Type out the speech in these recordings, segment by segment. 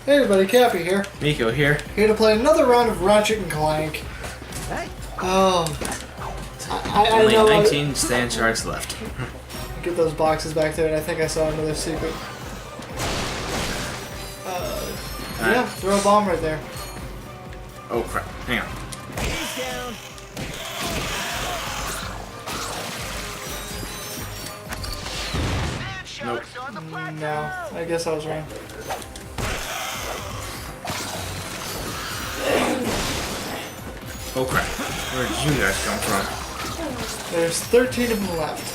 Hey everybody, Cappy here. Nico here. Here to play another round of Ratchet and Clank. Hey. I Only know 19 stand shards left. Get those boxes back there, and I think I saw another secret. Yeah, throw a bomb right there. Oh crap, hang on. Down. Nope. No, I guess I was wrong. Oh crap, where did you guys come from? There's 13 of them left.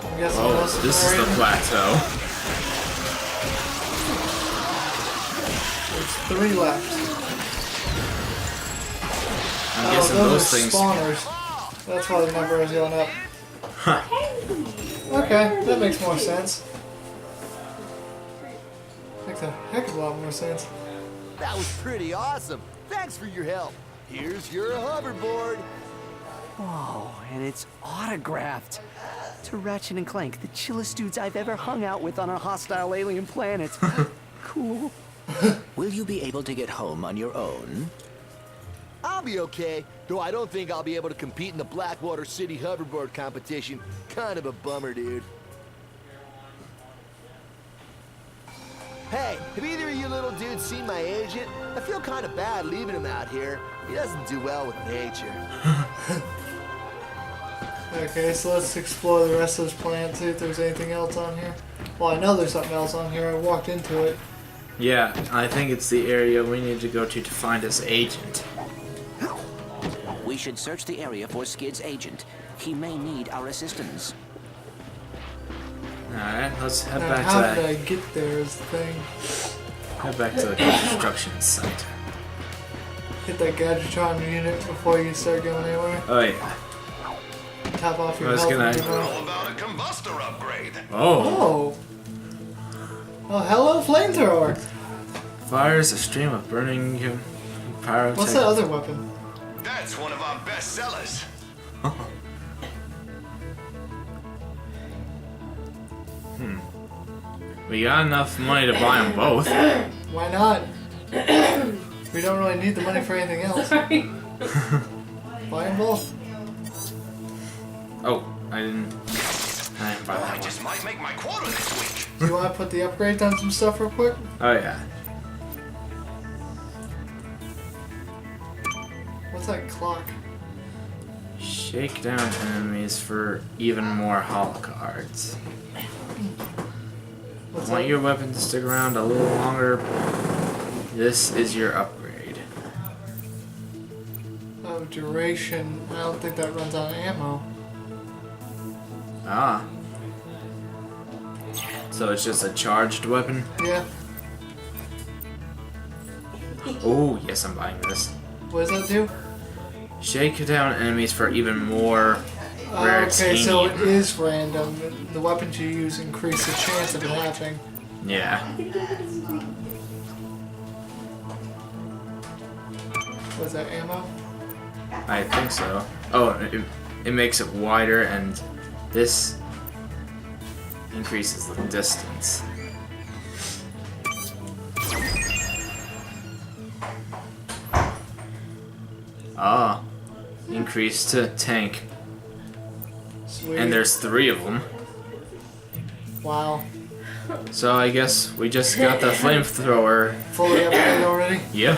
I'm guessing Oh, most of this them is are the in. plateau. There's 3 left. I'm guessing those are things... spawners. That's why the number is going up. Huh. Okay, that makes more sense. Makes a heck of a lot more sense. That was pretty awesome. Thanks for your help. Here's your hoverboard. Whoa, and it's autographed. To Ratchet and Clank, the chillest dudes I've ever hung out with on a hostile alien planet. Cool. Will you be able to get home on your own? I'll be okay, though I don't think I'll be able to compete in the Blackwater City hoverboard competition. Kind of a bummer, dude. Hey, have either of you little dudes seen my agent? I feel kind of bad leaving him out here. He doesn't do well with nature. Okay, so let's explore the rest of this planet, see if there's anything else on here. Well, I know there's something else on here. I walked into it. Yeah, I think it's the area we need to go to find this agent. We should search the area for Skid's agent. He may need our assistance. Alright, let's head Now, back how to did I that. get there is the thing. Head back to the construction site. Hit that Gadgetron unit before you start going anywhere. Oh yeah. Top off your I was health. gonna- and your All about a combustor upgrade. Oh! Oh! Oh, hello, flamethrower! Fires a stream of burning pyrotechnic. What's that other weapon? That's one of our best sellers. We got enough money to buy them both. Why not? We don't really need the money for anything else. Buy them both. Oh, I didn't buy I that one. just might make my quota this week. Do you want to put the upgrades on some stuff real quick? Oh yeah. What's that clock? Shake down enemies for even more hollow cards. What's Want that? your weapon to stick around a little longer? This is your upgrade. Oh, duration. I don't think that runs on ammo. Ah. So it's just a charged weapon? Yeah. Oh, yes, I'm buying this. What does that do? Shake down enemies for even more rare Okay, so it titanium. is random. The weapons you use increase the chance of it happening. Yeah. Was that ammo? I think so. Oh, it makes it wider, and this increases the distance. Ah, increase to tank. Sweet. And there's 3 of them. Wow. So I guess we just got the flamethrower. Fully upgraded already? Yep.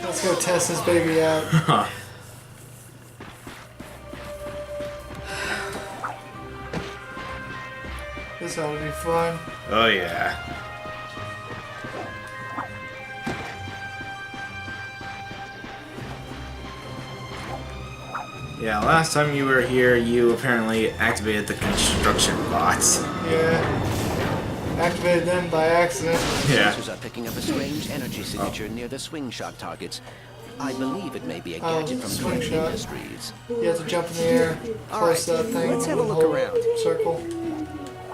Let's go test this baby out. Huh. This ought to be fun. Oh yeah. Yeah, last time you were here, you apparently activated the construction bots. Yeah. Activated them by accident. Yeah. Sensors are picking up a strange energy signature near the swing shot targets. I believe it may be a gadget from swing Clank shot. Industries. You have to jump in the air, close that thing, let's have a and look hold around. circle.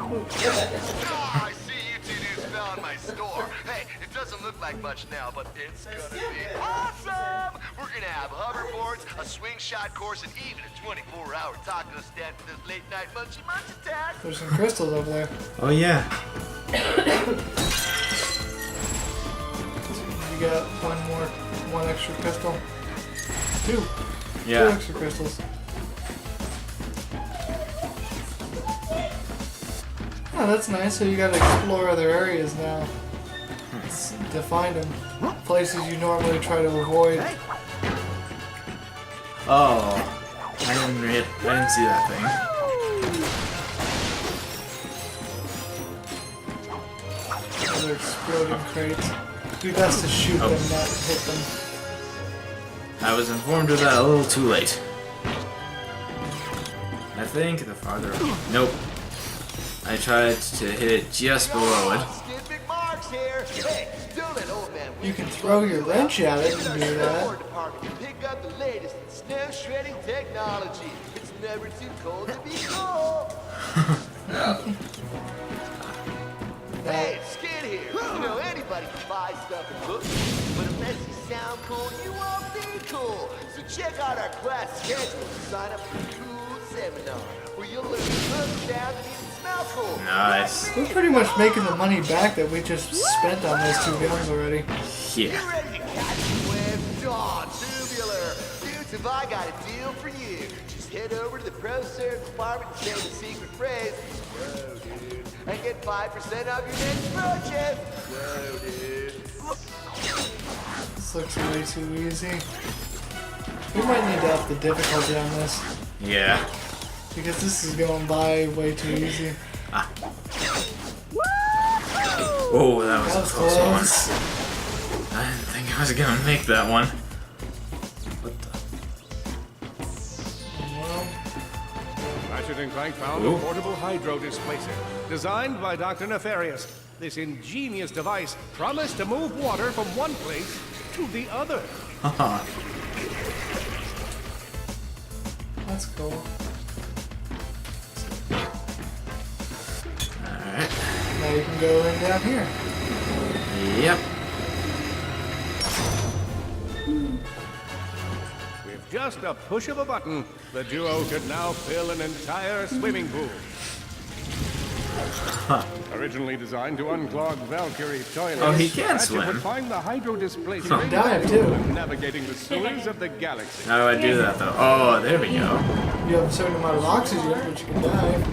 I see you two do found my store. Hey, it doesn't look like much now, but it's gonna be awesome! We're gonna have hoverboards, a swing shot course, and even a 24-hour taco stand for those late-night munchy munch attacks. There's some crystals over there. Oh yeah. You got one extra crystal. Two Yeah. extra crystals. Oh, that's nice. So you gotta explore other areas now to find them. Places you normally try to avoid. Oh, I didn't see that thing. Other exploding crates. Do best to shoot them, not hit them. I was informed of that a little too late. I think the farther... Nope. I tried to hit it just below it. Skid McMark's here. Hey, don't let old man You can throw your wrench at it and do that. Ford department to pick up the latest in snow shredding technology. It's never too cold to be cool. Hey, Skid here. You know, anybody can buy stuff and books, but unless you sound cool, you won't be cool. So check out our class schedule and sign up for a cool seminar where you'll learn to look, sound, and even smell cool. Nice. We're pretty much making the money back that we just spent on those two guns already. Yeah. You ready to catch a web? Dawn, tubular. Dudes, have I got a deal for you? Just head over to the Pro Serve department and say the secret phrase, whoa, dude, and get 5% off your next purchase. Whoa, dude. This looks way too easy. We might need to up the difficulty on this Yeah. because this is going by way too easy. Oh, that was a close one. close. I didn't think I was gonna make that one. What the? Well, Ratchet and Clank found Ooh. a portable hydro displacer designed by Dr. Nefarious. This ingenious device promised to move water from one place to the other. Haha. that's cool. Alright. Now you can go in down here. Yep. With just a push of a button, the duo could now fill an entire swimming pool. Originally designed to unclog Valkyrie toilets, Oh, he can Ratchet swim. would find the hydro displacer Dive, too. navigating the sewers of the galaxy. How do I do that though? Oh, there we go. You have a certain amount of oxygen, but you can dive.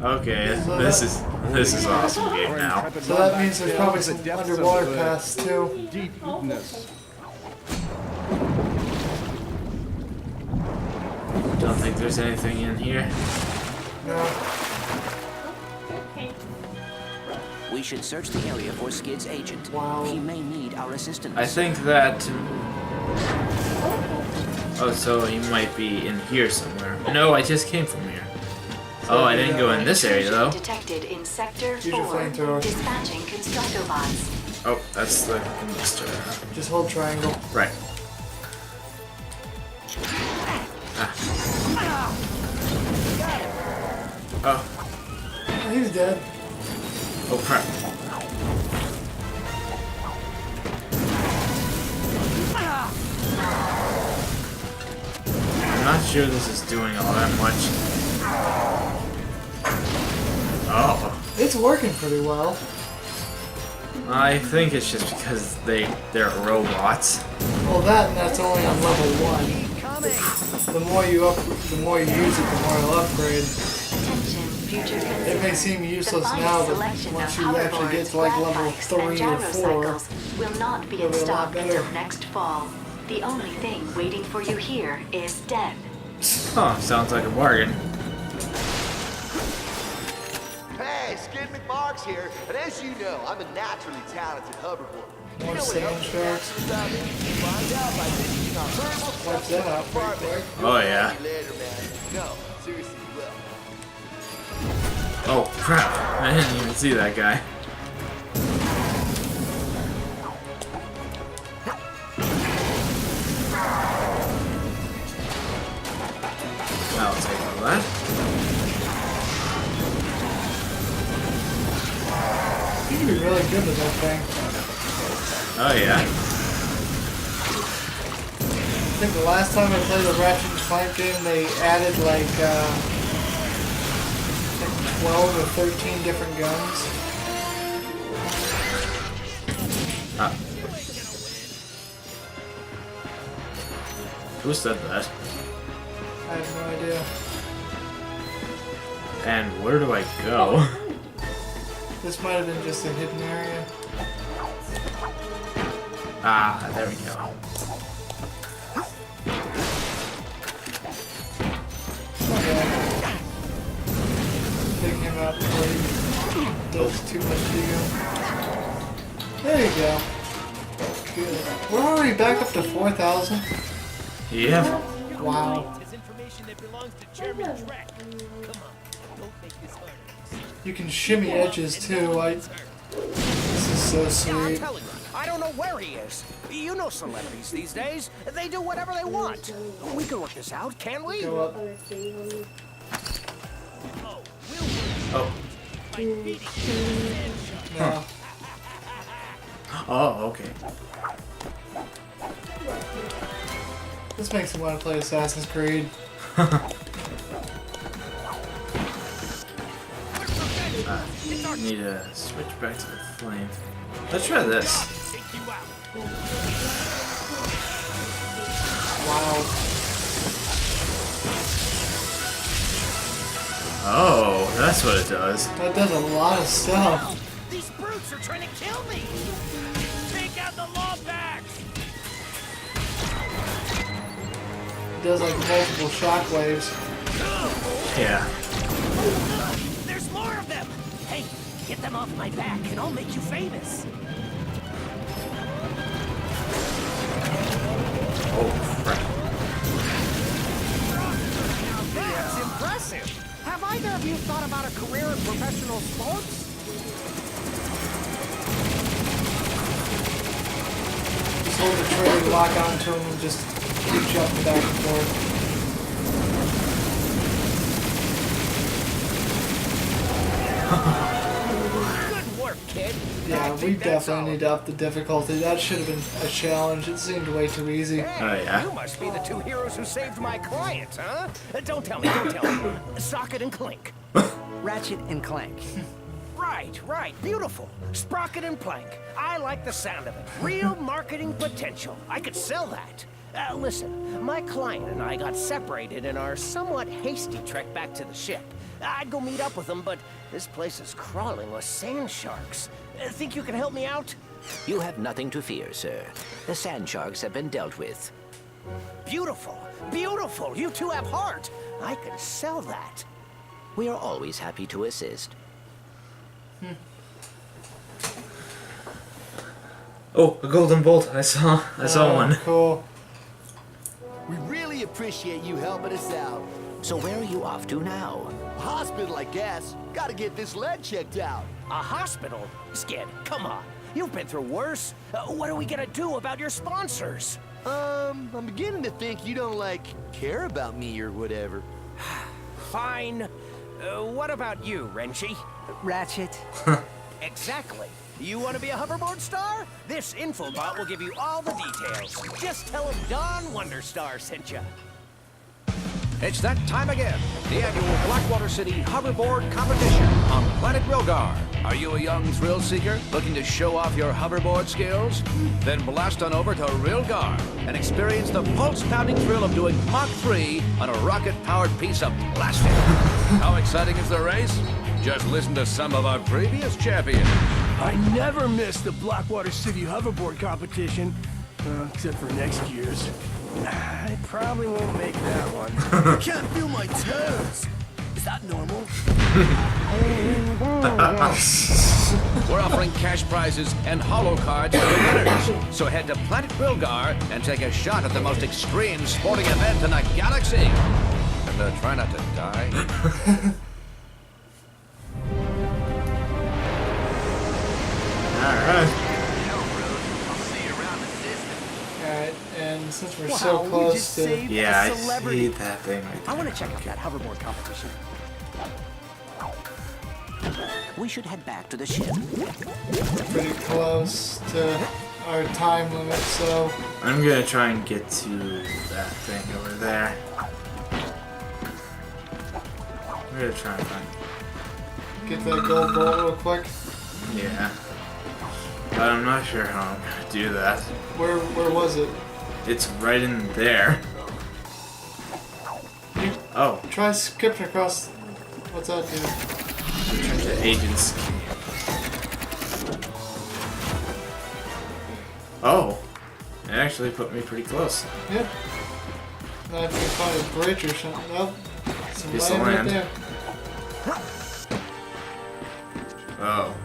Okay, this is awesome game now. So that means there's probably some underwater paths too. Deepness. Don't think there's anything in here. No. We should search the area for Skid's agent. Wow. He may need our assistance. I think that. Oh, so he might be in here somewhere. No, I just came from here. Oh, I didn't go in this area though. Detected in sector Use your 4. flamethrower. Dispatching constructobots. Oh, that's the Mr. Just hold triangle. Right. Oh, Oh, he's dead. oh crap. I'm not sure this is doing all that much. Oh, It's working pretty well. I think it's just because they're robots. Well, that's only on level 1. The more you use it, the more it'll upgrade. Attention, future It may seem useless the now, but selection once of you actually get to like hoverboards, level flat bikes, 3 and or 4, gyrocycles will not be it'll in be a lot stock better. until next fall. The only thing waiting for you here is death. Huh, sounds like a bargain. Hey, Skid McMark's here, and as you know, I'm a naturally talented hoverboard. You More know what sand else sharks. is about me? Find out by visiting our herbal Wipe that out pretty department. quick. Oh yeah. See you later, man. No, seriously, you will. Oh crap, I didn't even see that guy. I'll take all that. to be really good with that thing. Oh yeah. I think the last time I played the Ratchet and Clank game, they added like 12 or 13 different guns. Ah. Who said that? I have no idea. And where do I go? This might have been just a hidden area. Ah, there we go. Okay. Take him out before he does too much ego. There you go. Good. We're already back up to 4,000. Yeah. Wow. You can shimmy edges too. This is so sweet. I don't know where he is. You know celebrities these days. They do whatever they want. We can work this out, can't we? Go up. Oh. No. Oh, okay. This makes me want to play Assassin's Creed. Need to switch back to the flame. Let's try this. Wow. Oh, that's what it does. That does a lot of stuff. These brutes are trying to kill me. Take out the law bags. It does like multiple shockwaves. Yeah. There's more of them. Hey, get them off my back and I'll make you famous. Oh, crap. That's impressive. Have either of you thought about a career in professional sports? Just hold the trigger, lock onto him, and just keep jumping back and forth. Good work, kid. Yeah, we definitely need to up the difficulty. That should have been a challenge. It seemed way too easy. Oh, yeah. You must be the two heroes who saved my client, huh? Don't tell me, don't tell me. Socket and Clank. Ratchet and Clank. Right, beautiful. Sprocket and Plank. I like the sound of it. Real marketing potential. I could sell that. Listen, my client and I got separated in our somewhat hasty trek back to the ship. I'd go meet up with them, but this place is crawling with sand sharks. Think you can help me out? You have nothing to fear, sir. The sand sharks have been dealt with. Beautiful, beautiful. You two have heart. I can sell that. We are always happy to assist. Oh, a golden bolt. I saw one. Cool. We really appreciate you helping us out. So where are you off to now? Hospital, I guess. Gotta get this leg checked out. A hospital? Skid, come on. You've been through worse. What are we gonna do about your sponsors? I'm beginning to think you don't, like, care about me or whatever. Fine. What about you, Renchi? Ratchet. Exactly. You want to be a hoverboard star? This infobot will give you all the details. Just tell him Don Wonderstar sent you. It's that time again. The annual Blackwater City Hoverboard Competition on Planet Rilgar. Are you a young thrill seeker looking to show off your hoverboard skills? Then blast on over to Rilgar and experience the pulse-pounding thrill of doing Mach 3 on a rocket-powered piece of plastic. How exciting is the race? Just listen to some of our previous champions. I never miss the Blackwater City Hoverboard Competition, except for next year's. I probably won't make that one. I can't feel my toes. Is that normal? We're offering cash prizes and holo cards for the winners. So head to Planet Rilgar and take a shot at the most extreme sporting event in the galaxy. And try not to die. Alright, and since we're so close to... Yeah, I see that thing right I there. want to check out that hoverboard competition. we should head back to the ship. Pretty close to our time limit, so I'm gonna try and get to that thing over there. I'm gonna try and find. get that gold bolt real quick. Yeah. But I'm not sure how I'm gonna do that. Where was it? It's right in there. Oh. Try skipping across. What's that do? Return to agent's camp. Oh. It actually put me pretty close. Yeah. Now if you can find a bridge or something. Nope. Some Piece of land land. right there. Oh.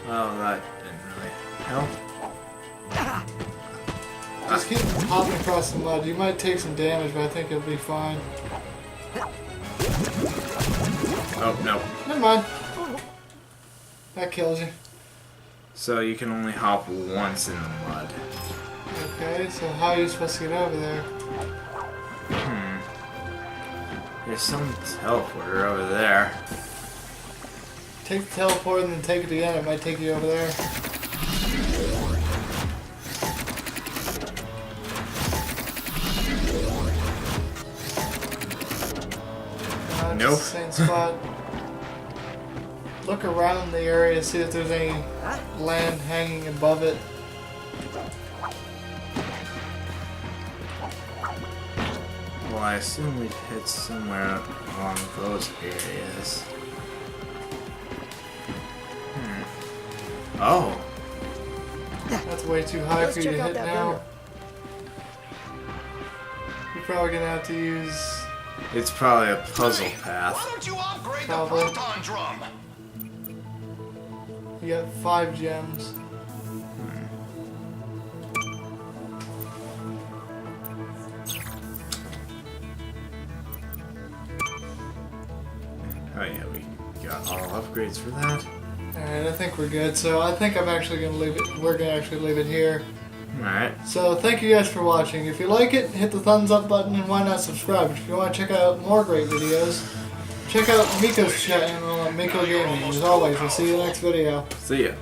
Well, that didn't really help. Just keep hopping across the mud. You might take some damage, but I think it'll be fine. Oh, no. Never mind. That kills you. So you can only hop once in the mud. Okay, so how are you supposed to get over there? There's some teleporter over there. Take the teleport and then take it again. It might take you over there. Nope. Same spot. Look around the area, see if there's any land hanging above it. Well, I assume we'd hit somewhere along those areas. Oh. That's way too high for you to hit now. You're probably gonna have to use. It's probably a puzzle path. Why don't you upgrade Probably. the proton drum? You got 5 gems. Oh yeah, we got all upgrades for that. Alright, I think we're good. So I think I'm actually gonna leave it. We're gonna actually leave it here. Alright. So thank you guys for watching. If you like it, hit the thumbs up button and why not subscribe. If you want to check out more great videos, check out Miko's channel at Miko Gaming. As always, we'll see you in the next video. See ya.